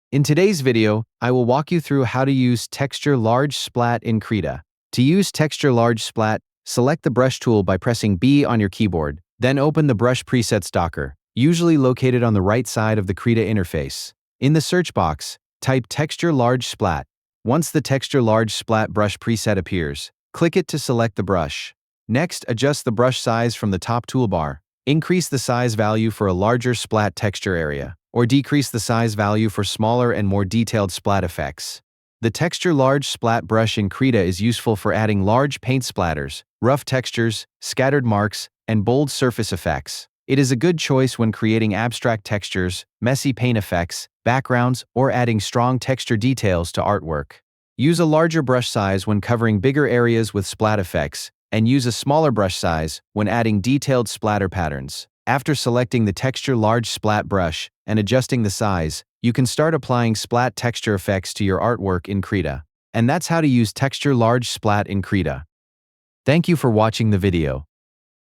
In today's video, I will walk you through how to use Texture Large Splat in Krita. To use Texture Large Splat, select the brush tool by pressing B on your keyboard, then open the Brush Presets docker, usually located on the right side of the Krita interface. In the search box, type Texture Large Splat. Once the Texture Large Splat brush preset appears, click it to select the brush. Next, adjust the brush size from the top toolbar. Increase the size value for a larger splat texture area, or decrease the size value for smaller and more detailed splat effects. The Texture Large Splat brush in Krita is useful for adding large paint splatters, rough textures, scattered marks, and bold surface effects. It is a good choice when creating abstract textures, messy paint effects, backgrounds, or adding strong texture details to artwork. Use a larger brush size when covering bigger areas with splat effects, and use a smaller brush size when adding detailed splatter patterns. After selecting the Texture Large Splat brush and adjusting the size, you can start applying splat texture effects to your artwork in Krita. And that's how to use Texture Large Splat in Krita. Thank you for watching the video.